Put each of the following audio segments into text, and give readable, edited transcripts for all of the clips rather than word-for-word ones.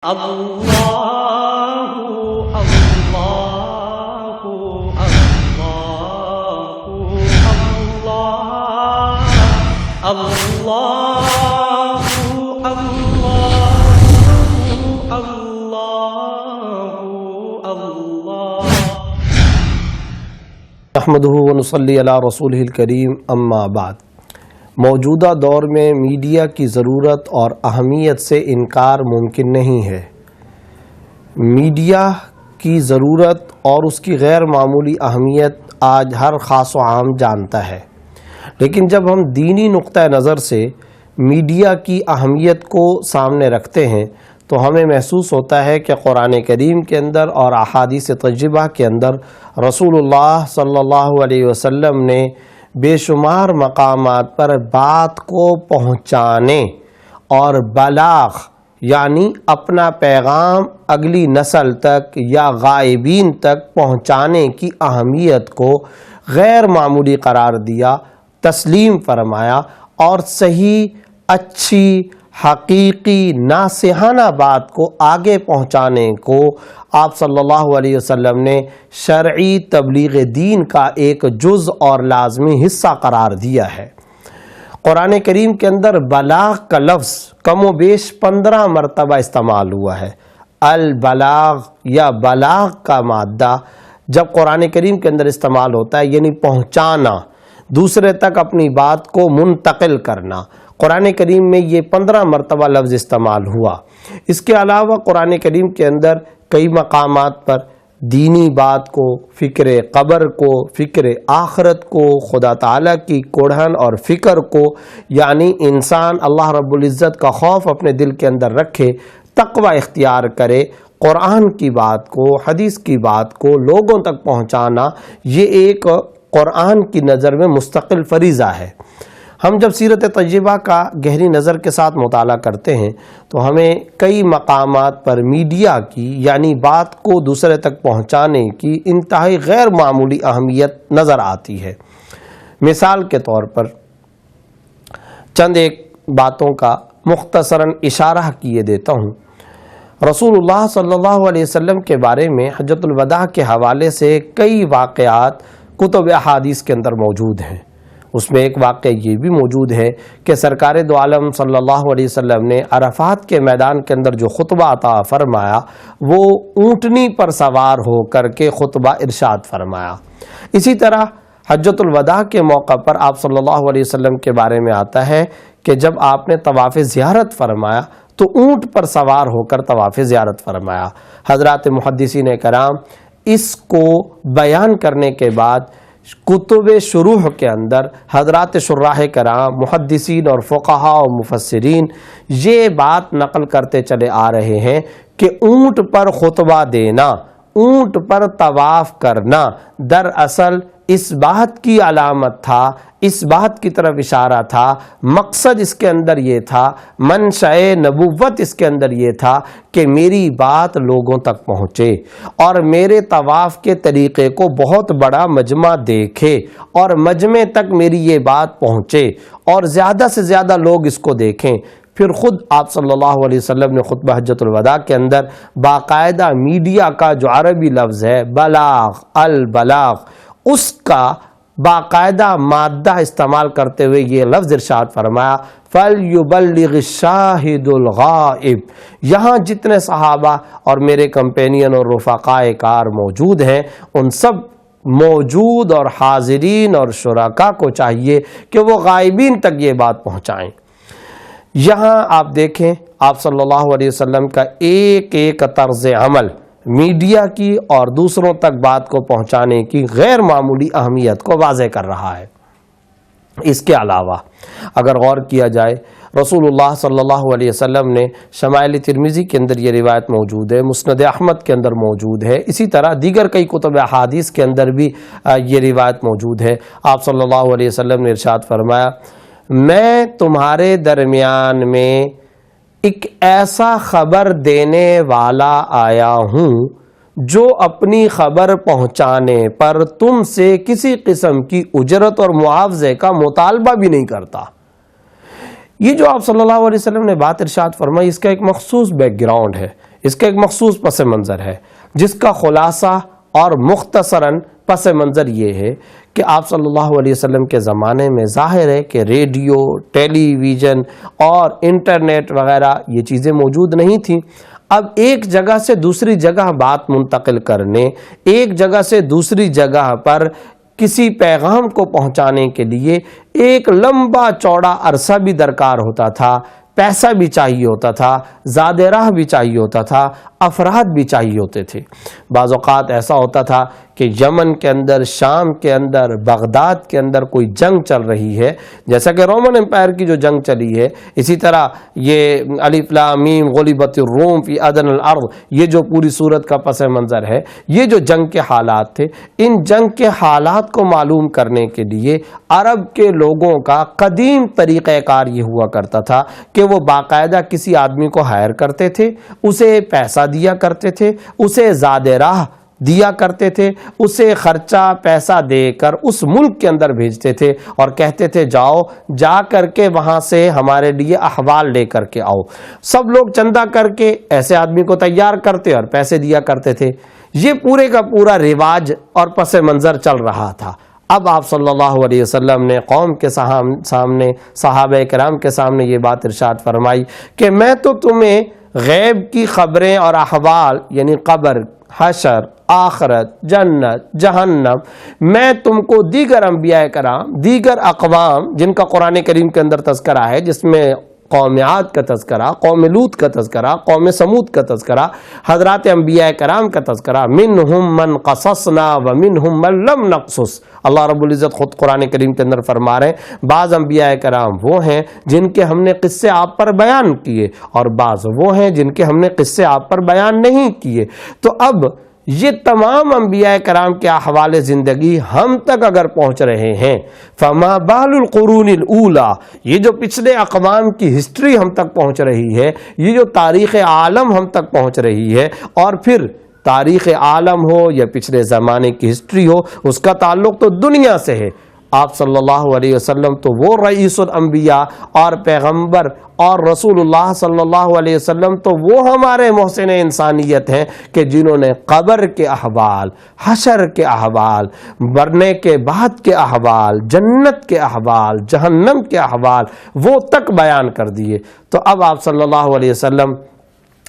اللہ اللہ اللہ اللہ اللہ نحمدہ ونصلی علی رسولہ الکریم اما بعد۔ موجودہ دور میں میڈیا کی ضرورت اور اہمیت سے انکار ممکن نہیں ہے۔ میڈیا کی ضرورت اور اس کی غیر معمولی اہمیت آج ہر خاص و عام جانتا ہے، لیکن جب ہم دینی نقطہ نظر سے میڈیا کی اہمیت کو سامنے رکھتے ہیں تو ہمیں محسوس ہوتا ہے کہ قرآن کریم کے اندر اور احادیث طیبہ کے اندر رسول اللہ صلی اللہ علیہ وسلم نے بے شمار مقامات پر بات کو پہنچانے اور بلاغ یعنی اپنا پیغام اگلی نسل تک یا غائبین تک پہنچانے کی اہمیت کو غیر معمولی قرار دیا، تسلیم فرمایا اور صحیح، اچھی، حقیقی، ناصحانہ بات کو آگے پہنچانے کو آپ صلی اللہ علیہ وسلم نے شرعی تبلیغ دین کا ایک جز اور لازمی حصہ قرار دیا ہے۔ قرآن کریم کے اندر بلاغ کا لفظ کم و بیش 15 مرتبہ استعمال ہوا ہے۔ البلاغ یا بلاغ کا مادہ جب قرآن کریم کے اندر استعمال ہوتا ہے یعنی پہنچانا، دوسرے تک اپنی بات کو منتقل کرنا، قرآن کریم میں یہ 15 مرتبہ لفظ استعمال ہوا۔ اس کے علاوہ قرآن کریم کے اندر کئی مقامات پر دینی بات کو، فکر قبر کو، فکر آخرت کو، خدا تعالیٰ کی کوڑھن اور فکر کو، یعنی انسان اللہ رب العزت کا خوف اپنے دل کے اندر رکھے، تقوی اختیار کرے، قرآن کی بات کو، حدیث کی بات کو لوگوں تک پہنچانا، یہ ایک قرآن کی نظر میں مستقل فریضہ ہے۔ ہم جب سیرت طیبہ کا گہری نظر کے ساتھ مطالعہ کرتے ہیں تو ہمیں کئی مقامات پر میڈیا کی یعنی بات کو دوسرے تک پہنچانے کی انتہائی غیر معمولی اہمیت نظر آتی ہے۔ مثال کے طور پر چند ایک باتوں کا مختصراً اشارہ کیے دیتا ہوں۔ رسول اللہ صلی اللہ علیہ وسلم کے بارے میں حجۃ الوداع کے حوالے سے کئی واقعات کتب احادیث کے اندر موجود ہیں۔ اس میں ایک واقعہ یہ بھی موجود ہے کہ سرکار دو عالم صلی اللہ علیہ وسلم نے عرفات کے میدان کے اندر جو خطبہ عطا فرمایا وہ اونٹنی پر سوار ہو کر کے خطبہ ارشاد فرمایا۔ اسی طرح حجۃ الوداع کے موقع پر آپ صلی اللہ علیہ وسلم کے بارے میں آتا ہے کہ جب آپ نے طواف زیارت فرمایا تو اونٹ پر سوار ہو کر طواف زیارت فرمایا۔ حضرات محدثین کرام اس کو بیان کرنے کے بعد کتب شروح کے اندر حضرات شراح کرام، محدثین اور فقہاء و مفسرین یہ بات نقل کرتے چلے آ رہے ہیں کہ اونٹ پر خطبہ دینا، اونٹ پر طواف کرنا دراصل اس بات کی علامت تھا، اس بات کی طرف اشارہ تھا، مقصد اس کے اندر یہ تھا، منشأ نبوت اس کے اندر یہ تھا کہ میری بات لوگوں تک پہنچے اور میرے طواف کے طریقے کو بہت بڑا مجمع دیکھے اور مجمع تک میری یہ بات پہنچے اور زیادہ سے زیادہ لوگ اس کو دیکھیں۔ پھر خود آپ صلی اللہ علیہ وسلم نے خطبہ حجۃ الوداع کے اندر باقاعدہ میڈیا کا جو عربی لفظ ہے بلاغ، البلاغ، اس کا باقاعدہ مادہ استعمال کرتے ہوئے یہ لفظ ارشاد فرمایا فَلْيُبَلِّغِ الشَّاهِدُ الْغَائِبُ۔ یہاں جتنے صحابہ اور میرے کمپینین اور رفقائے کار موجود ہیں ان سب موجود اور حاضرین اور شرکاء کو چاہیے کہ وہ غائبین تک یہ بات پہنچائیں۔ یہاں آپ دیکھیں آپ صلی اللہ علیہ وسلم کا ایک ایک طرز عمل میڈیا کی اور دوسروں تک بات کو پہنچانے کی غیر معمولی اہمیت کو واضح کر رہا ہے۔ اس کے علاوہ اگر غور کیا جائے رسول اللہ صلی اللہ علیہ وسلم نے شمائل ترمذی کے اندر یہ روایت موجود ہے، مسند احمد کے اندر موجود ہے، اسی طرح دیگر کئی کتب احادیث کے اندر بھی یہ روایت موجود ہے۔ آپ صلی اللہ علیہ وسلم نے ارشاد فرمایا میں تمہارے درمیان میں ایک ایسا خبر دینے والا آیا ہوں جو اپنی خبر پہنچانے پر تم سے کسی قسم کی اجرت اور معاوضے کا مطالبہ بھی نہیں کرتا۔ یہ جو آپ صلی اللہ علیہ وسلم نے بات ارشاد فرمائی، اس کا ایک مخصوص بیک گراؤنڈ ہے، اس کا ایک مخصوص پس منظر ہے، جس کا خلاصہ اور مختصراً پس منظر یہ ہے کہ آپ صلی اللہ علیہ وسلم کے زمانے میں ظاہر ہے کہ ریڈیو، ٹیلی ویژن اور انٹرنیٹ وغیرہ یہ چیزیں موجود نہیں تھیں۔ اب ایک جگہ سے دوسری جگہ بات منتقل کرنے، ایک جگہ سے دوسری جگہ پر کسی پیغام کو پہنچانے کے لیے ایک لمبا چوڑا عرصہ بھی درکار ہوتا تھا، پیسہ بھی چاہیے ہوتا تھا، زاد راہ بھی چاہیے ہوتا تھا، افراد بھی چاہیے ہوتے تھے۔ بعض اوقات ایسا ہوتا تھا کہ یمن کے اندر، شام کے اندر، بغداد کے اندر کوئی جنگ چل رہی ہے، جیسا کہ رومن امپائر کی جو جنگ چلی ہے، اسی طرح یہ الف لام میم غلبت الروم فی ادنی الارض، یہ جو پوری صورت کا پس منظر ہے، یہ جو جنگ کے حالات تھے، ان جنگ کے حالات کو معلوم کرنے کے لیے عرب کے لوگوں کا قدیم طریقہ کار یہ ہوا کرتا تھا کہ وہ باقاعدہ کسی آدمی کو ہائر کرتے تھے، اسے پیسہ دیا کرتے تھے، اسے زاد راہ دیا کرتے تھے، اسے خرچہ پیسہ دے کر اس ملک کے اندر بھیجتے تھے اور کہتے تھے جاؤ، جا کر کے وہاں سے ہمارے لیے احوال لے کر کے آؤ۔ سب لوگ چندہ کر کے ایسے آدمی کو تیار کرتے اور پیسے دیا کرتے تھے۔ یہ پورے کا پورا رواج اور پس منظر چل رہا تھا۔ اب آپ صلی اللہ علیہ وسلم نے قوم کے سامنے، صحابہ کرام کے سامنے یہ بات ارشاد فرمائی کہ میں تو تمہیں غیب کی خبریں اور احوال، یعنی قبر، حشر، آخرت، جنت، جہنم، میں تم کو دیگر انبیاء کرام، دیگر اقوام جن کا قرآن کریم کے اندر تذکرہ ہے، جس میں قوم عاد کا تذکرہ، قوم لوط کا تذکرہ، قوم سمود کا تذکرہ، حضرات انبیاء کرام کا تذکرہ، منہم من قصصنا ومنہم من لم نقصص۔ اللہ رب العزت خود قرآن کریم کے اندر فرما رہے ہیں بعض انبیاء کرام وہ ہیں جن کے ہم نے قصے آپ پر بیان کیے، اور بعض وہ ہیں جن کے ہم نے قصے آپ پر بیان نہیں کیے۔ تو اب یہ تمام انبیاء کرام کے احوال زندگی ہم تک اگر پہنچ رہے ہیں، فما بال القرون الاولی، یہ جو پچھلے اقوام کی ہسٹری ہم تک پہنچ رہی ہے، یہ جو تاریخ عالم ہم تک پہنچ رہی ہے، اور پھر تاریخ عالم ہو یا پچھلے زمانے کی ہسٹری ہو، اس کا تعلق تو دنیا سے ہے۔ آپ صلی اللہ علیہ وسلم تو وہ رئیس الانبیاء اور پیغمبر اور رسول اللہ صلی اللہ علیہ وسلم تو وہ ہمارے محسن انسانیت ہیں کہ جنہوں نے قبر کے احوال، حشر کے احوال، مرنے کے بعد کے احوال، جنت کے احوال، جہنم کے احوال وہ تک بیان کر دیے۔ تو اب آپ صلی اللہ علیہ وسلم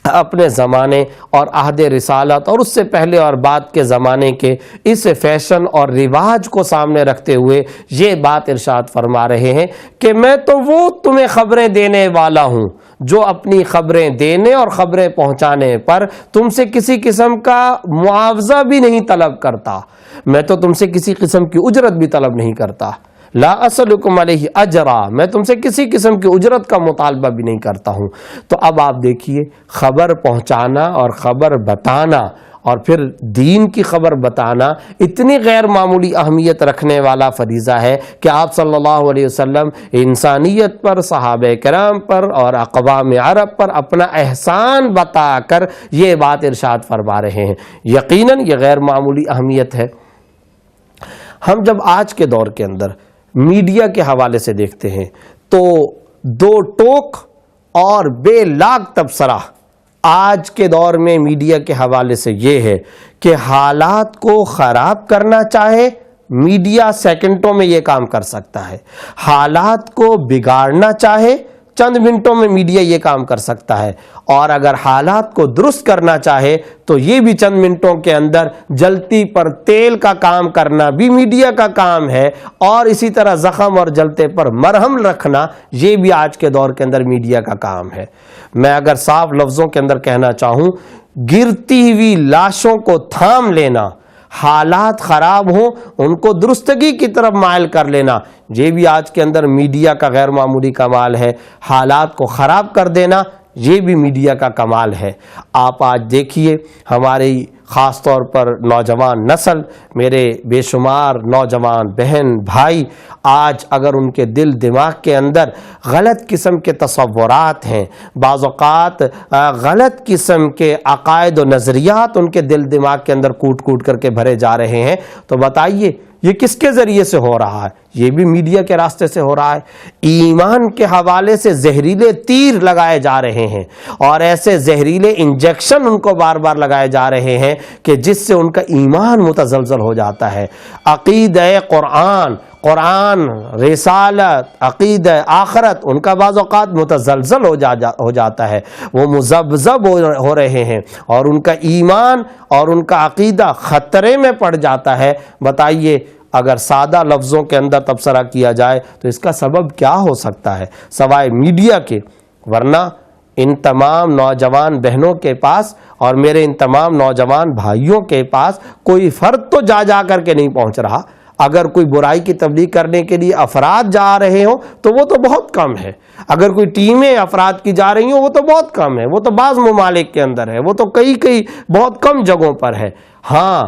اپنے زمانے اور عہد رسالت اور اس سے پہلے اور بعد کے زمانے کے اس فیشن اور رواج کو سامنے رکھتے ہوئے یہ بات ارشاد فرما رہے ہیں کہ میں تو وہ تمہیں خبریں دینے والا ہوں جو اپنی خبریں دینے اور خبریں پہنچانے پر تم سے کسی قسم کا معاوضہ بھی نہیں طلب کرتا، میں تو تم سے کسی قسم کی اجرت بھی طلب نہیں کرتا۔ لا اسألکم علیہ اجرا، میں تم سے کسی قسم کی اجرت کا مطالبہ بھی نہیں کرتا ہوں۔ تو اب آپ دیکھیے، خبر پہنچانا اور خبر بتانا اور پھر دین کی خبر بتانا اتنی غیر معمولی اہمیت رکھنے والا فریضہ ہے کہ آپ صلی اللہ علیہ وسلم انسانیت پر، صحابہ کرام پر اور اقوام عرب پر اپنا احسان بتا کر یہ بات ارشاد فرما رہے ہیں۔ یقیناً یہ غیر معمولی اہمیت ہے۔ ہم جب آج کے دور کے اندر میڈیا کے حوالے سے دیکھتے ہیں تو دو ٹوک اور بے لاگ تبصرہ آج کے دور میں میڈیا کے حوالے سے یہ ہے کہ حالات کو خراب کرنا چاہے میڈیا سیکنڈوں میں یہ کام کر سکتا ہے، حالات کو بگاڑنا چاہے چند منٹوں میں میڈیا یہ کام کر سکتا ہے، اور اگر حالات کو درست کرنا چاہے تو یہ بھی چند منٹوں کے اندر جلتی پر تیل کا کام کرنا بھی میڈیا کا کام ہے، اور اسی طرح زخم اور جلتے پر مرہم رکھنا یہ بھی آج کے دور کے اندر میڈیا کا کام ہے۔ میں اگر صاف لفظوں کے اندر کہنا چاہوں، گرتی ہوئی لاشوں کو تھام لینا، حالات خراب ہوں ان کو درستگی کی طرف مائل کر لینا، یہ بھی آج کے اندر میڈیا کا غیر معمولی کمال ہے۔ حالات کو خراب کر دینا یہ بھی میڈیا کا کمال ہے۔ آپ آج دیکھیے ہماری خاص طور پر نوجوان نسل، میرے بے شمار نوجوان بہن بھائی، آج اگر ان کے دل دماغ کے اندر غلط قسم کے تصورات ہیں، بعض اوقات غلط قسم کے عقائد و نظریات ان کے دل دماغ کے اندر کوٹ کوٹ کر کے بھرے جا رہے ہیں، تو بتائیے یہ کس کے ذریعے سے ہو رہا ہے؟ یہ بھی میڈیا کے راستے سے ہو رہا ہے۔ ایمان کے حوالے سے زہریلے تیر لگائے جا رہے ہیں اور ایسے زہریلے انجیکشن ان کو بار بار لگائے جا رہے ہیں کہ جس سے ان کا ایمان متزلزل ہو جاتا ہے۔ عقیدہ قرآن، رسالت، عقیدہ آخرت ان کا بعض اوقات متزلزل ہو جاتا ہے، وہ مذبذب ہو رہے ہیں اور ان کا ایمان اور ان کا عقیدہ خطرے میں پڑ جاتا ہے۔ بتائیے اگر سادہ لفظوں کے اندر تبصرہ کیا جائے تو اس کا سبب کیا ہو سکتا ہے سوائے میڈیا کے؟ ورنہ ان تمام نوجوان بہنوں کے پاس اور میرے ان تمام نوجوان بھائیوں کے پاس کوئی فرد تو جا کر کے نہیں پہنچ رہا۔ اگر کوئی برائی کی تبلیغ کرنے کے لیے افراد جا رہے ہوں تو وہ تو بہت کم ہے، اگر کوئی ٹیمیں افراد کی جا رہی ہوں وہ تو بہت کم ہے، وہ تو بعض ممالک کے اندر ہے، وہ تو کئی بہت کم جگہوں پر ہے۔ ہاں،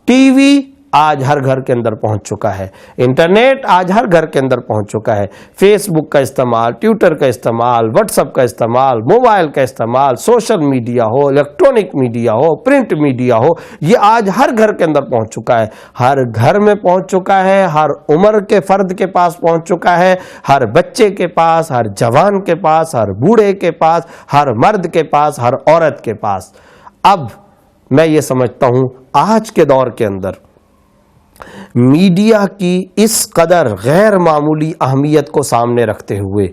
ٹی وی آج ہر گھر کے اندر پہنچ چکا ہے، انٹرنیٹ آج ہر گھر کے اندر پہنچ چکا ہے، فیس بک کا استعمال، ٹویٹر کا استعمال، واٹس ایپ کا استعمال، موبائل کا استعمال، سوشل میڈیا ہو، الیکٹرانک میڈیا ہو، پرنٹ میڈیا ہو، یہ آج ہر گھر کے اندر پہنچ چکا ہے، ہر گھر میں پہنچ چکا ہے، ہر عمر کے فرد کے پاس پہنچ چکا ہے، ہر بچے کے پاس، ہر جوان کے پاس، ہر بوڑھے کے پاس، ہر مرد کے پاس، ہر عورت کے پاس۔ اب میں یہ سمجھتا ہوں آج کے دور کے اندر میڈیا کی اس قدر غیر معمولی اہمیت کو سامنے رکھتے ہوئے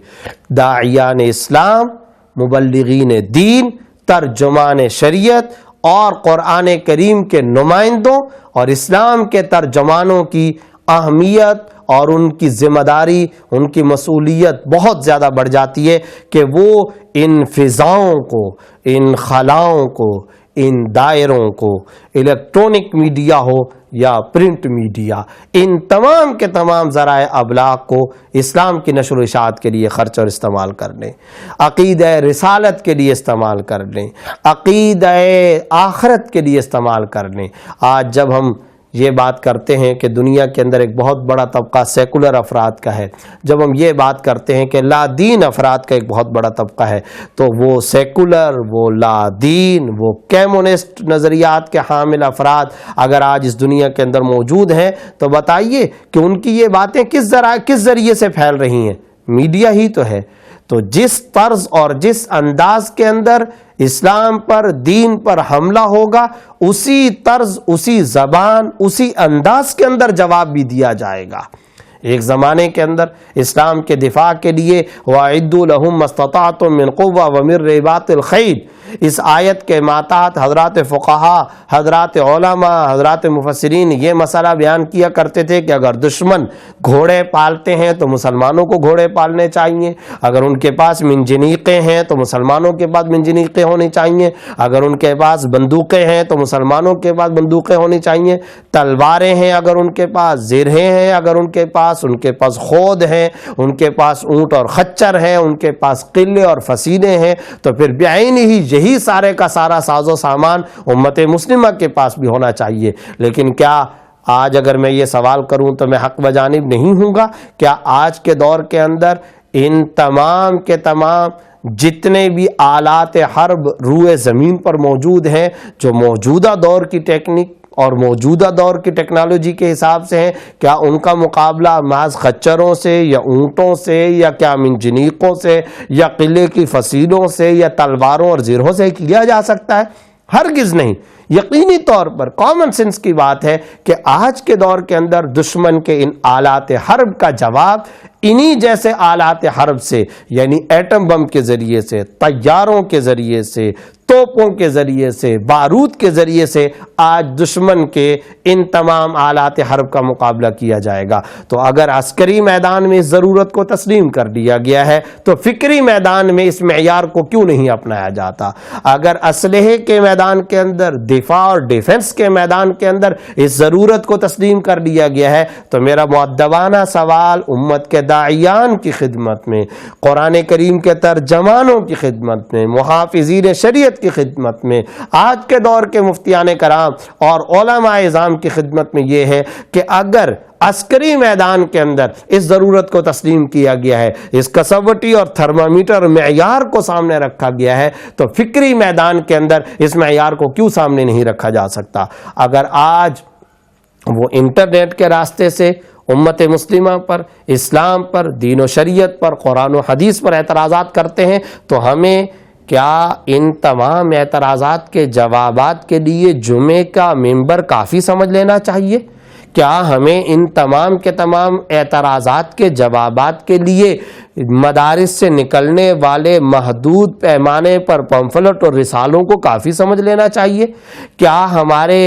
داعیان اسلام، مبلغین دین، ترجمان شریعت اور قرآن کریم کے نمائندوں اور اسلام کے ترجمانوں کی اہمیت اور ان کی ذمہ داری، ان کی مسئولیت بہت زیادہ بڑھ جاتی ہے کہ وہ ان فضاؤں کو، ان خلاؤں کو، ان دائروں کو، الیکٹرانک میڈیا ہو یا پرنٹ میڈیا، ان تمام کے تمام ذرائع ابلاغ کو اسلام کی نشر و اشاعت کے لیے خرچ اور استعمال کر لیں، عقیدہ رسالت کے لیے استعمال کر لیں، عقیدہ آخرت کے لیے استعمال کر لیں۔ آج جب ہم یہ بات کرتے ہیں کہ دنیا کے اندر ایک بہت بڑا طبقہ سیکولر افراد کا ہے، جب ہم یہ بات کرتے ہیں کہ لا دین افراد کا ایک بہت بڑا طبقہ ہے، تو وہ سیکولر، وہ لا دین، وہ کمیونسٹ نظریات کے حامل افراد اگر آج اس دنیا کے اندر موجود ہیں تو بتائیے کہ ان کی یہ باتیں کس ذریعے سے پھیل رہی ہیں؟ میڈیا ہی تو ہے۔ تو جس طرز اور جس انداز کے اندر اسلام پر، دین پر حملہ ہوگا، اسی طرز، اسی زبان، اسی انداز کے اندر جواب بھی دیا جائے گا۔ ایک زمانے کے اندر اسلام کے دفاع کے لیے وَأَعِدُّوا لَهُم مَّا اسْتَطَعْتُم مِّن قُوَّةٍ وَمِن رِّبَاطِ الْخَيْلِ، اس آیت کے ماتحت حضرات فقہا، حضرات علماء، حضرات مفسرین یہ مسئلہ بیان کیا کرتے تھے کہ اگر دشمن گھوڑے پالتے ہیں تو مسلمانوں کو گھوڑے پالنے چاہیے، اگر ان کے پاس منجنیقیں ہیں تو مسلمانوں کے پاس منجنیقیں ہونی چاہیے، اگر ان کے پاس بندوقیں ہیں تو مسلمانوں کے پاس بندوقیں ہونی چاہیے، تلواریں ہیں اگر ان کے پاس، زرہیں ہیں اگر ان کے پاس خود ہیں، ان کے پاس اونٹ اور خچر ہیں، ان کے پاس قلعے اور فسیلے ہیں، تو پھر بعین ہی یہی سارے کا سارا ساز و سامان امت مسلمہ کے پاس بھی ہونا چاہیے۔ لیکن کیا آج اگر میں یہ سوال کروں تو میں حق بجانب نہیں ہوں گا؟ کیا آج کے دور کے اندر ان تمام کے تمام جتنے بھی آلات حرب روئے زمین پر موجود ہیں، جو موجودہ دور کی ٹیکنیک اور موجودہ دور کی ٹیکنالوجی کے حساب سے ہیں، کیا ان کا مقابلہ محض خچروں سے یا اونٹوں سے یا کیا منجنیقوں سے یا قلعے کی فصیلوں سے یا تلواروں اور زرہوں سے کیا جا سکتا ہے؟ ہرگز نہیں۔ یقینی طور پر کامن سینس کی بات ہے کہ آج کے دور کے اندر دشمن کے ان آلات حرب کا جواب انہی جیسے آلات حرب سے، یعنی ایٹم بم کے ذریعے سے، طیاروں کے ذریعے سے، توپوں کے ذریعے سے، بارود کے ذریعے سے آج دشمن کے ان تمام آلات حرب کا مقابلہ کیا جائے گا۔ تو اگر عسکری میدان میں اس ضرورت کو تسلیم کر دیا گیا ہے تو فکری میدان میں اس معیار کو کیوں نہیں اپنایا جاتا؟ اگر اسلحے کے میدان کے اندر دفاع اور ڈیفنس کے میدان کے اندر اس ضرورت کو تسلیم کر لیا گیا ہے، تو میرا مؤدبانہ سوال امت کے داعیان کی خدمت میں، قرآن کریم کے ترجمانوں کی خدمت میں، محافظین شریعت کی خدمت میں، آج کے دور کے مفتیان کرام اور علماء اعظام کی خدمت میں یہ ہے کہ اگر عسکری میدان کے اندر اس ضرورت کو تسلیم کیا گیا ہے، اس کسوٹی اور تھرمامیٹر معیار کو سامنے رکھا گیا ہے، تو فکری میدان کے اندر اس معیار کو کیوں سامنے نہیں رکھا جا سکتا؟ اگر آج وہ انٹرنیٹ کے راستے سے امت مسلمہ پر، اسلام پر، دین و شریعت پر، قرآن و حدیث پر اعتراضات کرتے ہیں، تو ہمیں کیا ان تمام اعتراضات کے جوابات کے لیے جمعے کا منبر کافی سمجھ لینا چاہیے؟ کیا ہمیں ان تمام کے تمام اعتراضات کے جوابات کے لیے مدارس سے نکلنے والے محدود پیمانے پر پمفلٹ اور رسالوں کو کافی سمجھ لینا چاہیے؟ کیا ہمارے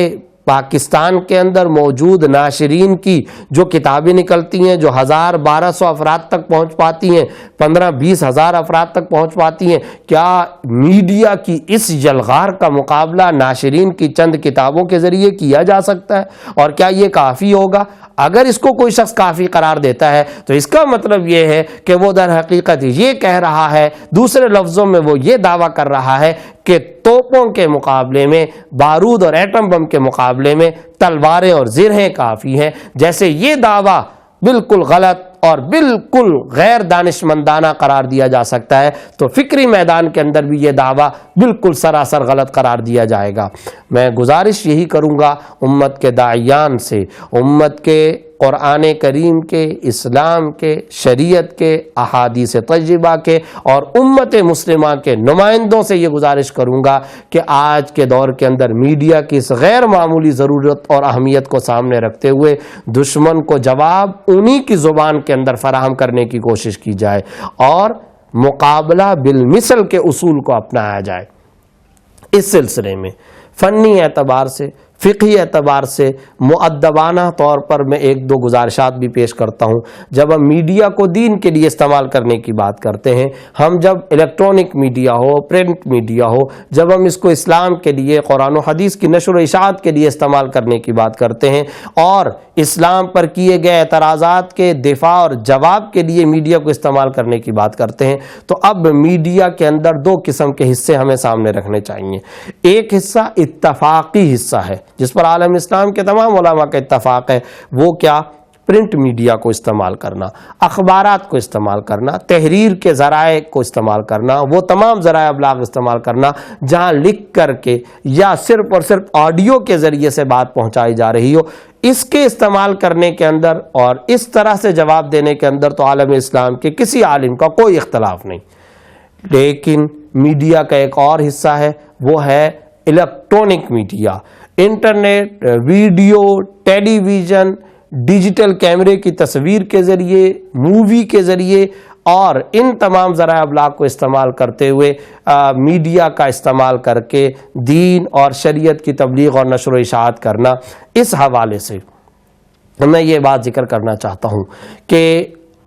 پاکستان کے اندر موجود ناشرین کی جو کتابیں نکلتی ہیں، جو 1000-1200 افراد تک پہنچ پاتی ہیں، 15-20 ہزار افراد تک پہنچ پاتی ہیں، کیا میڈیا کی اس یلغار کا مقابلہ ناشرین کی چند کتابوں کے ذریعے کیا جا سکتا ہے؟ اور کیا یہ کافی ہوگا؟ اگر اس کو کوئی شخص کافی قرار دیتا ہے تو اس کا مطلب یہ ہے کہ وہ در حقیقت یہ کہہ رہا ہے، دوسرے لفظوں میں وہ یہ دعویٰ کر رہا ہے کہ توپوں کے مقابلے میں، بارود اور ایٹم بم کے مقابلے میں تلواریں اور زرہیں کافی ہیں۔ جیسے یہ دعویٰ بالکل غلط اور بالکل غیر دانشمندانہ قرار دیا جا سکتا ہے، تو فکری میدان کے اندر بھی یہ دعویٰ بالکل سراسر غلط قرار دیا جائے گا۔ میں گزارش یہی کروں گا امت کے داعیان سے، امت کے قرآن کریم کے، اسلام کے، شریعت کے، احادیث طیبہ کے اور امت مسلمہ کے نمائندوں سے یہ گزارش کروں گا کہ آج کے دور کے اندر میڈیا کی اس غیر معمولی ضرورت اور اہمیت کو سامنے رکھتے ہوئے دشمن کو جواب انہی کی زبان کے اندر فراہم کرنے کی کوشش کی جائے اور مقابلہ بالمثل کے اصول کو اپنایا جائے۔ اس سلسلے میں فنی اعتبار سے، فقہی اعتبار سے، مؤدبانہ طور پر میں ایک دو گزارشات بھی پیش کرتا ہوں۔ جب ہم میڈیا کو دین کے لیے استعمال کرنے کی بات کرتے ہیں، ہم جب الیکٹرانک میڈیا ہو، پرنٹ میڈیا ہو، جب ہم اس کو اسلام کے لیے، قرآن و حدیث کی نشر و اشاعت کے لیے استعمال کرنے کی بات کرتے ہیں اور اسلام پر کیے گئے اعتراضات کے دفاع اور جواب کے لیے میڈیا کو استعمال کرنے کی بات کرتے ہیں، تو اب میڈیا کے اندر دو قسم کے حصے ہمیں سامنے رکھنے چاہیے۔ ایک حصہ اتفاقی حصہ ہے جس پر عالم اسلام کے تمام علماء کا اتفاق ہے، وہ کیا؟ پرنٹ میڈیا کو استعمال کرنا، اخبارات کو استعمال کرنا، تحریر کے ذرائع کو استعمال کرنا، وہ تمام ذرائع ابلاغ استعمال کرنا جہاں لکھ کر کے یا صرف اور صرف آڈیو کے ذریعے سے بات پہنچائی جا رہی ہو، اس کے استعمال کرنے کے اندر اور اس طرح سے جواب دینے کے اندر تو عالم اسلام کے کسی عالم کا کوئی اختلاف نہیں۔ لیکن میڈیا کا ایک اور حصہ ہے، وہ ہے الیکٹرانک میڈیا، انٹرنیٹ، ویڈیو، ٹیلی ویژن، ڈیجیٹل کیمرے کی تصویر کے ذریعے، مووی کے ذریعے اور ان تمام ذرائع ابلاغ کو استعمال کرتے ہوئے میڈیا کا استعمال کر کے دین اور شریعت کی تبلیغ اور نشر و اشاعت کرنا۔ اس حوالے سے میں یہ بات ذکر کرنا چاہتا ہوں کہ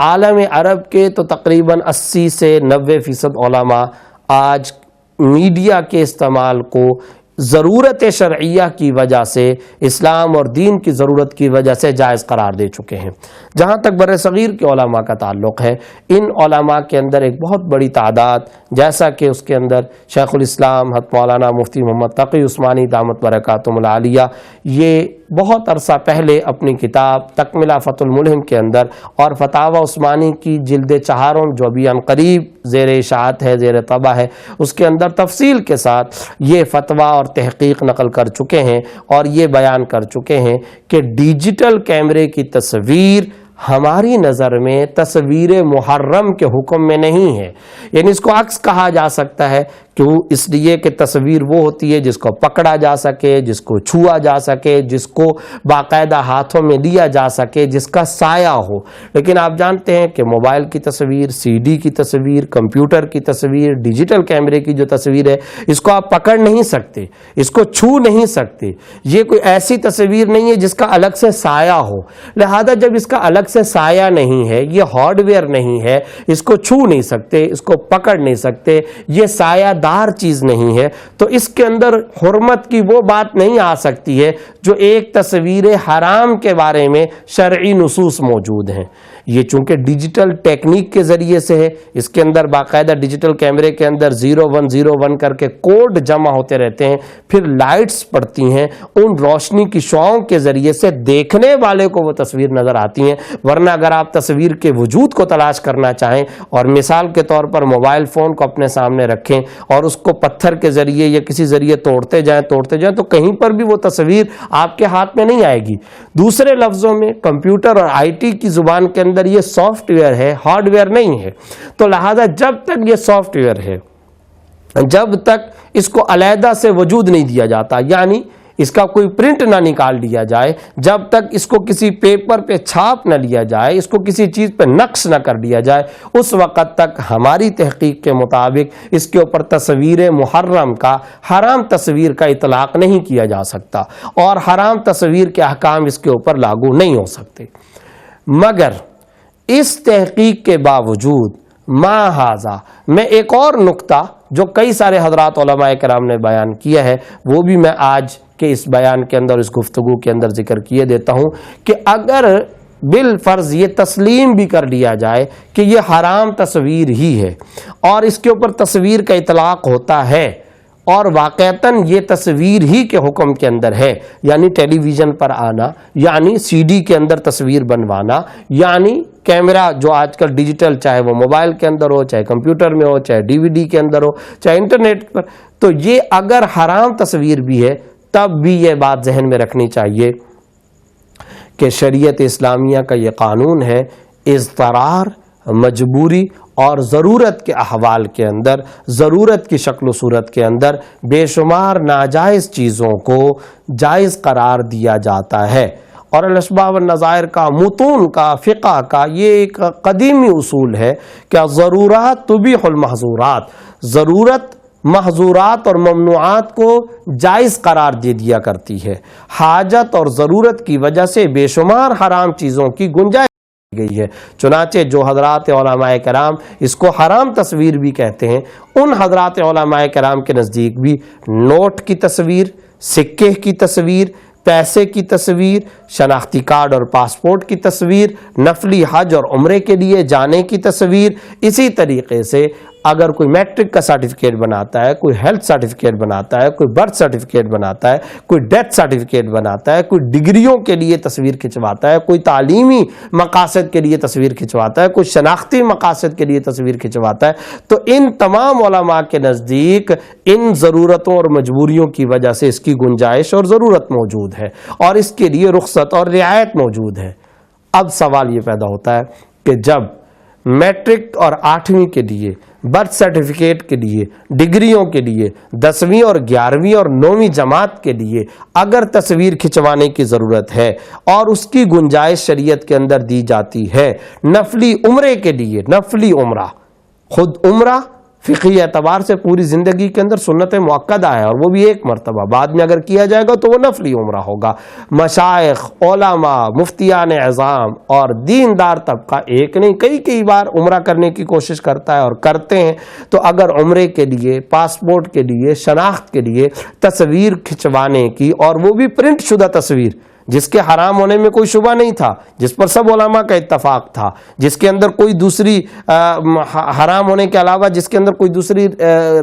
عالم عرب کے تو تقریباً 80 سے 90% علماء آج میڈیا کے استعمال کو ضرورت شرعیہ کی وجہ سے، اسلام اور دین کی ضرورت کی وجہ سے جائز قرار دے چکے ہیں۔ جہاں تک بر صغیر کے علماء کا تعلق ہے، ان علماء کے اندر ایک بہت بڑی تعداد، جیسا کہ اس کے اندر شیخ الاسلام حضرت مولانا مفتی محمد تقی عثمانی دامت برکاتہم العالیہ، یہ بہت عرصہ پہلے اپنی کتاب تکملہ فتح الملہم کے اندر اور فتاوی عثمانی کی جلد 4 جو ابھی عن قریب زیر اشاعت ہے، زیر طبع ہے، اس کے اندر تفصیل کے ساتھ یہ فتویٰ اور تحقیق نقل کر چکے ہیں اور یہ بیان کر چکے ہیں کہ ڈیجیٹل کیمرے کی تصویر ہماری نظر میں تصویر محرم کے حکم میں نہیں ہے، یعنی اس کو عکس کہا جا سکتا ہے، کیوں؟ اس لیے کہ تصویر وہ ہوتی ہے جس کو پکڑا جا سکے، جس کو چھوا جا سکے، جس کو باقاعدہ ہاتھوں میں لیا جا سکے، جس کا سایہ ہو۔ لیکن آپ جانتے ہیں کہ موبائل کی تصویر، سی ڈی کی تصویر، کمپیوٹر کی تصویر، ڈیجیٹل کیمرے کی جو تصویر ہے، اس کو آپ پکڑ نہیں سکتے، اس کو چھو نہیں سکتے، یہ کوئی ایسی تصویر نہیں ہے جس کا الگ سے سایہ ہو۔ لہذا جب اس کا الگ سے سایہ نہیں ہے، یہ ہارڈ ویئر نہیں ہے، اس کو چھو نہیں سکتے، اس کو پکڑ نہیں سکتے، یہ سایہ گناہگار چیز نہیں ہے تو اس کے اندر حرمت کی وہ بات نہیں آ سکتی ہے جو ایک تصویر حرام کے بارے میں شرعی نصوص موجود ہیں۔ یہ چونکہ ڈیجیٹل ٹیکنیک کے ذریعے سے ہے، اس کے اندر باقاعدہ ڈیجیٹل کیمرے کے اندر 0101 کر کے کوڈ جمع ہوتے رہتے ہیں، پھر لائٹس پڑتی ہیں، ان روشنی کی شعاؤں کے ذریعے سے دیکھنے والے کو وہ تصویر نظر آتی ہیں۔ ورنہ اگر آپ تصویر کے وجود کو تلاش کرنا چاہیں اور مثال کے طور پر موبائل فون کو اپنے سامنے رکھیں اور اس کو پتھر کے ذریعے یا کسی ذریعے توڑتے جائیں تو کہیں پر بھی وہ تصویر آپ کے ہاتھ میں نہیں آئے گی۔ دوسرے لفظوں میں کمپیوٹر اور آئی ٹی کی زبان کے اندر یہ سافٹ ویئر ہے، ہارڈ ویئر نہیں ہے، تو لہذا جب تک یہ سافٹ ویئر ہے، جب تک اس کو علیحدہ سے وجود نہیں دیا جاتا، یعنی اس کا کوئی پرنٹ نہ نکال دیا جائے، جب تک اس کو کسی پیپر پہ چھاپ نہ لیا جائے، اس کو کسی چیز پہ نقش نہ کر دیا جائے، اس وقت تک ہماری تحقیق کے مطابق اس کے اوپر تصویر محرم کا، حرام تصویر کا اطلاق نہیں کیا جا سکتا اور حرام تصویر کے احکام اس کے اوپر لاگو نہیں ہو سکتے۔ مگر اس تحقیق کے باوجود ما ھذا، میں ایک اور نقطہ جو کئی سارے حضرات علماء کرام نے بیان کیا ہے وہ بھی میں آج کے اس بیان کے اندر، اس گفتگو کے اندر ذکر کیے دیتا ہوں کہ اگر بالفرض یہ تسلیم بھی کر لیا جائے کہ یہ حرام تصویر ہی ہے اور اس کے اوپر تصویر کا اطلاق ہوتا ہے اور واقعتاً یہ تصویر ہی کے حکم کے اندر ہے، یعنی ٹیلی ویژن پر آنا، یعنی سی ڈی کے اندر تصویر بنوانا، یعنی کیمرہ جو آج کل ڈیجیٹل، چاہے وہ موبائل کے اندر ہو، چاہے کمپیوٹر میں ہو، چاہے ڈی وی ڈی کے اندر ہو، چاہے انٹرنیٹ پر، تو یہ اگر حرام تصویر بھی ہے تب بھی یہ بات ذہن میں رکھنی چاہیے کہ شریعت اسلامیہ کا یہ قانون ہے، اضطرار، مجبوری اور ضرورت کے احوال کے اندر، ضرورت کی شکل و صورت کے اندر بے شمار ناجائز چیزوں کو جائز قرار دیا جاتا ہے۔ اور الاشباہ والنظائر کا، متون کا، فقہ کا یہ ایک قدیمی اصول ہے کہ ضرورات تبیح المحظورات، ضرورت محظورات اور ممنوعات کو جائز قرار دے دیا کرتی ہے۔ حاجت اور ضرورت کی وجہ سے بے شمار حرام چیزوں کی گنجائش گئی ہے، چنانچہ جو حضرات علماء کرام اس کو حرام تصویر بھی کہتے ہیں، ان حضرات علماء کرام کے نزدیک بھی نوٹ کی تصویر، سکے کی تصویر، پیسے کی تصویر، شناختی کارڈ اور پاسپورٹ کی تصویر، نفلی حج اور عمرے کے لیے جانے کی تصویر، اسی طریقے سے اگر کوئی میٹرک کا سرٹیفکیٹ بناتا ہے، کوئی ہیلتھ سرٹیفکیٹ بناتا ہے، کوئی برتھ سرٹیفکیٹ بناتا ہے، کوئی ڈیتھ سرٹیفکیٹ بناتا ہے، کوئی ڈگریوں کے لیے تصویر کھنچواتا ہے، کوئی تعلیمی مقاصد کے لیے تصویر کھنچواتا ہے، کوئی شناختی مقاصد کے لیے تصویر کھنچواتا ہے، تو ان تمام علماء کے نزدیک ان ضرورتوں اور مجبوریوں کی وجہ سے اس کی گنجائش اور ضرورت موجود ہے اور اس کے لیے رخصت اور رعایت موجود ہے۔ اب سوال یہ پیدا ہوتا ہے کہ جب میٹرک اور 8ویں کے لیے، برتھ سرٹیفکیٹ کے لیے، ڈگریوں کے لیے، 10ویں اور 11ویں اور 9ویں جماعت کے لیے اگر تصویر کھنچوانے کی ضرورت ہے اور اس کی گنجائش شریعت کے اندر دی جاتی ہے، نفلی عمرے کے لیے، نفلی عمرہ، خود عمرہ فقہی اعتبار سے پوری زندگی کے اندر سنت مؤکدہ ہے اور وہ بھی ایک مرتبہ، بعد میں اگر کیا جائے گا تو وہ نفلی عمرہ ہوگا۔ مشائخ، علماء، مفتیان اعظام اور دیندار طبقہ ایک نہیں کئی بار عمرہ کرنے کی کوشش کرتا ہے اور کرتے ہیں، تو اگر عمرے کے لیے، پاسپورٹ کے لیے، شناخت کے لیے تصویر کھنچوانے کی، اور وہ بھی پرنٹ شدہ تصویر جس کے حرام ہونے میں کوئی شبہ نہیں تھا، جس پر سب علماء کا اتفاق تھا، جس کے اندر کوئی دوسری حرام ہونے کے علاوہ جس کے اندر کوئی دوسری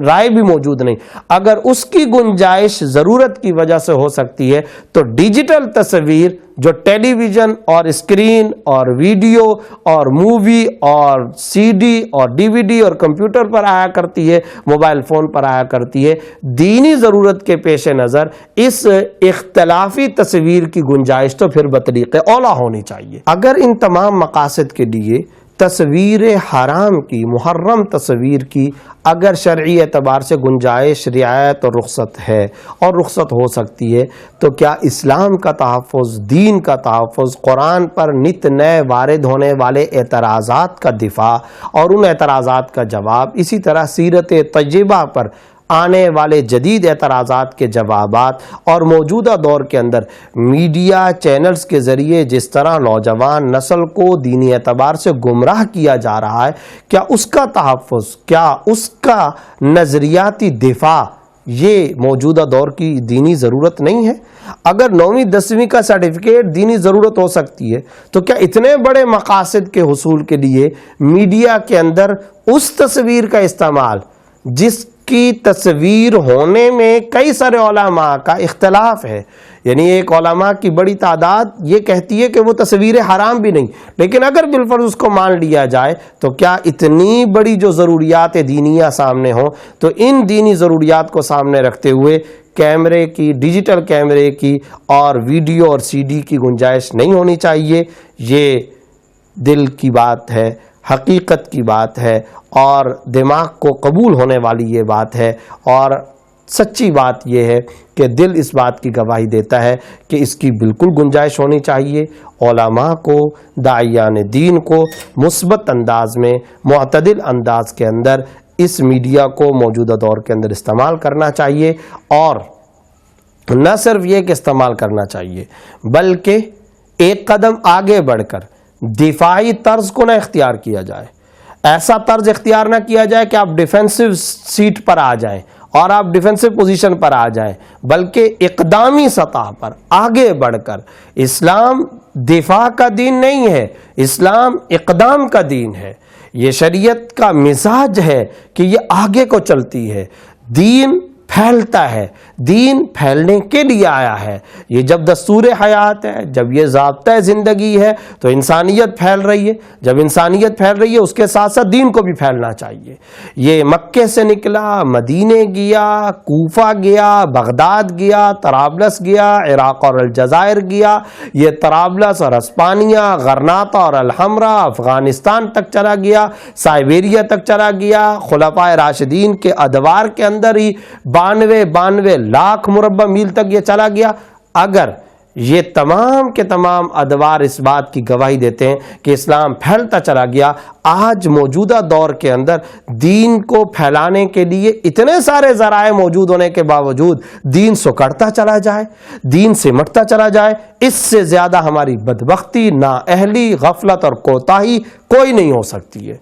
رائے بھی موجود نہیں، اگر اس کی گنجائش ضرورت کی وجہ سے ہو سکتی ہے تو ڈیجیٹل تصویر جو ٹیلی ویژن اور اسکرین اور ویڈیو اور مووی اور سی ڈی اور ڈی وی ڈی اور کمپیوٹر پر آیا کرتی ہے، موبائل فون پر آیا کرتی ہے، دینی ضرورت کے پیش نظر اس اختلافی تصویر کی گنجائش تو پھر بطریق اولا ہونی چاہیے۔ اگر ان تمام مقاصد کے لیے تصویر حرام کی، محرم تصویر کی اگر شرعی اعتبار سے گنجائش، رعایت اور رخصت ہے اور رخصت ہو سکتی ہے، تو کیا اسلام کا تحفظ، دین کا تحفظ، قرآن پر نت نئے وارد ہونے والے اعتراضات کا دفاع اور ان اعتراضات کا جواب، اسی طرح سیرت طیبہ پر آنے والے جدید اعتراضات کے جوابات، اور موجودہ دور کے اندر میڈیا چینلز کے ذریعے جس طرح نوجوان نسل کو دینی اعتبار سے گمراہ کیا جا رہا ہے، کیا اس کا تحفظ، کیا اس کا نظریاتی دفاع یہ موجودہ دور کی دینی ضرورت نہیں ہے؟ اگر 9ویں 10ویں کا سرٹیفکیٹ دینی ضرورت ہو سکتی ہے تو کیا اتنے بڑے مقاصد کے حصول کے لیے میڈیا کے اندر اس تصویر کا استعمال جس کی تصویر ہونے میں کئی سارے علماء کا اختلاف ہے، یعنی ایک علماء کی بڑی تعداد یہ کہتی ہے کہ وہ تصویر حرام بھی نہیں، لیکن اگر بالفرض اس کو مان لیا جائے تو کیا اتنی بڑی جو ضروریات دینیہ سامنے ہوں تو ان دینی ضروریات کو سامنے رکھتے ہوئے کیمرے کی، ڈیجیٹل کیمرے کی اور ویڈیو اور سی ڈی کی گنجائش نہیں ہونی چاہیے؟ یہ دل کی بات ہے، حقیقت کی بات ہے، اور دماغ کو قبول ہونے والی یہ بات ہے، اور سچی بات یہ ہے کہ دل اس بات کی گواہی دیتا ہے کہ اس کی بالکل گنجائش ہونی چاہیے۔ علماء کو، داعیان دین کو مثبت انداز میں، معتدل انداز کے اندر اس میڈیا کو موجودہ دور کے اندر استعمال کرنا چاہیے، اور نہ صرف یہ کہ استعمال کرنا چاہیے بلکہ ایک قدم آگے بڑھ کر دفاعی طرز کو نہ اختیار کیا جائے، ایسا طرز اختیار نہ کیا جائے کہ آپ ڈیفینسو سیٹ پر آ جائیں اور آپ ڈیفینسو پوزیشن پر آ جائیں، بلکہ اقدامی سطح پر آگے بڑھ کر، اسلام دفاع کا دین نہیں ہے، اسلام اقدام کا دین ہے، یہ شریعت کا مزاج ہے کہ یہ آگے کو چلتی ہے، دین پھیلتا ہے، دین پھیلنے کے لیے آیا ہے، یہ جب دستور حیات ہے، جب یہ ضابطہ زندگی ہے تو انسانیت پھیل رہی ہے، جب انسانیت پھیل رہی ہے اس کے ساتھ ساتھ دین کو بھی پھیلنا چاہیے۔ یہ مکے سے نکلا، مدینے گیا، کوفہ گیا، بغداد گیا، طرابلس گیا، عراق اور الجزائر گیا، یہ طرابلس اور اسپانیہ، غرناطہ اور الحمرا، افغانستان تک چلا گیا، سائبیریا تک چلا گیا، خلفائے راشدین کے ادوار کے اندر ہی 92 لاکھ مربع میل تک یہ چلا گیا۔ اگر یہ تمام کے تمام ادوار اس بات کی گواہی دیتے ہیں کہ اسلام پھیلتا چلا گیا، آج موجودہ دور کے اندر دین کو پھیلانے کے لیے اتنے سارے ذرائع موجود ہونے کے باوجود دین سکڑتا چلا جائے، دین سمٹتا چلا جائے، اس سے زیادہ ہماری بدبختی، نااہلی، غفلت اور کوتاہی کوئی نہیں ہو سکتی ہے۔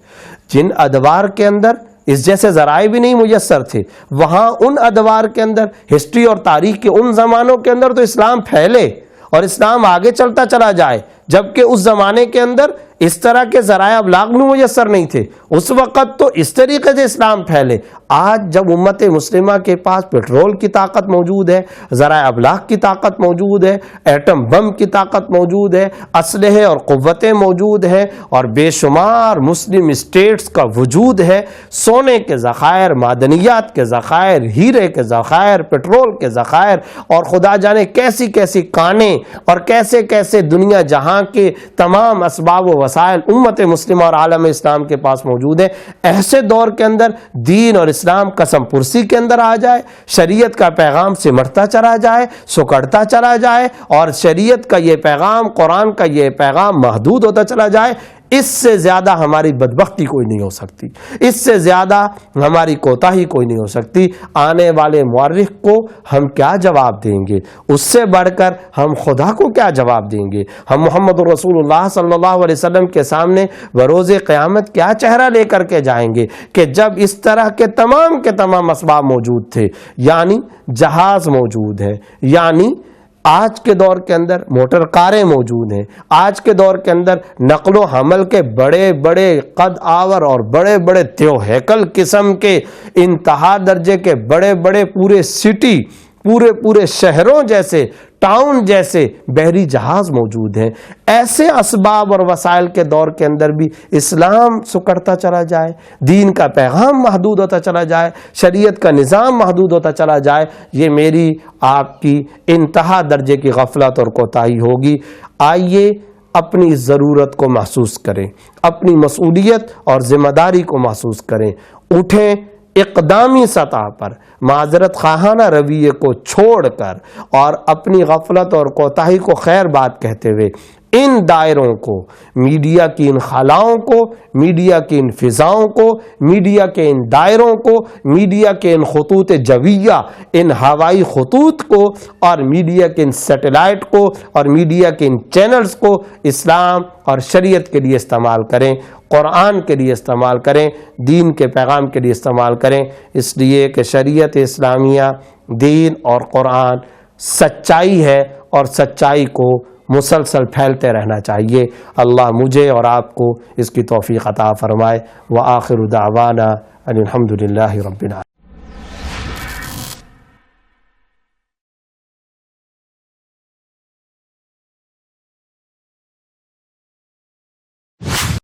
جن ادوار کے اندر اس جیسے ذرائع بھی نہیں میسر تھے، وہاں ان ادوار کے اندر، ہسٹری اور تاریخ کے ان زمانوں کے اندر تو اسلام پھیلے اور اسلام آگے چلتا چلا جائے، جبکہ اس زمانے کے اندر اس طرح کے ذرائع ابلاغ بھی میسر نہیں تھے، اس وقت تو اس طریقے سے اسلام پھیلے۔ آج جب امت مسلمہ کے پاس پیٹرول کی طاقت موجود ہے، ذرائع ابلاغ کی طاقت موجود ہے، ایٹم بم کی طاقت موجود ہے، اسلحے اور قوتیں موجود ہیں، اور بے شمار مسلم اسٹیٹس کا وجود ہے، سونے کے ذخائر، معدنیات کے ذخائر، ہیرے کے ذخائر، پیٹرول کے ذخائر، اور خدا جانے کیسی کیسی کانیں اور کیسے کیسے دنیا جہاں کے تمام اسباب و وسائل امت مسلمہ اور عالم اسلام کے پاس موجود ہیں۔ ایسے دور کے اندر دین اور اسلام قسم پرسی کے اندر آ جائے، شریعت کا پیغام سمٹتا چلا جائے، سکڑتا چلا جائے، اور شریعت کا یہ پیغام، قرآن کا یہ پیغام محدود ہوتا چلا جائے، اس سے زیادہ ہماری بدبختی کوئی نہیں ہو سکتی، اس سے زیادہ ہماری کوتاہی کوئی نہیں ہو سکتی۔ آنے والے مورخ کو ہم کیا جواب دیں گے؟ اس سے بڑھ کر ہم خدا کو کیا جواب دیں گے؟ ہم محمد رسول اللہ صلی اللہ علیہ وسلم کے سامنے بروز قیامت کیا چہرہ لے کر کے جائیں گے کہ جب اس طرح کے تمام اسباب موجود تھے، یعنی جہاز موجود ہے، یعنی آج کے دور کے اندر موٹر کاریں موجود ہیں، آج کے دور کے اندر نقل و حمل کے بڑے بڑے قد آور اور بڑے بڑے تیو ہیکل قسم کے انتہا درجے کے بڑے بڑے پورے سٹی، پورے شہروں جیسے، ٹاؤن جیسے بحری جہاز موجود ہیں۔ ایسے اسباب اور وسائل کے دور کے اندر بھی اسلام سکڑتا چلا جائے، دین کا پیغام محدود ہوتا چلا جائے، شریعت کا نظام محدود ہوتا چلا جائے، یہ میری آپ کی انتہا درجے کی غفلت اور کوتاہی ہوگی۔ آئیے اپنی ضرورت کو محسوس کریں، اپنی مسئولیت اور ذمہ داری کو محسوس کریں، اٹھیں، اقدامی سطح پر معذرت خواہانہ رویے کو چھوڑ کر اور اپنی غفلت اور کوتاہی کو خیر بات کہتے ہوئے ان دائروں کو، میڈیا کی ان خلاؤں کو، میڈیا کی ان فضاؤں کو، میڈیا کے ان دائروں کو، میڈیا کے ان خطوط جویہ، ان ہوائی خطوط کو، اور میڈیا کے ان سیٹلائٹ کو، اور میڈیا کے ان چینلز کو اسلام اور شریعت کے لیے استعمال کریں، قرآن کے لیے استعمال کریں، دین کے پیغام کے لیے استعمال کریں، اس لیے کہ شریعت اسلامیہ، دین اور قرآن سچائی ہے، اور سچائی کو مسلسل پھیلتے رہنا چاہیے۔ اللہ مجھے اور آپ کو اس کی توفیق عطا فرمائے۔ وآخر دعوانا ان الحمد للہ رب العالمین۔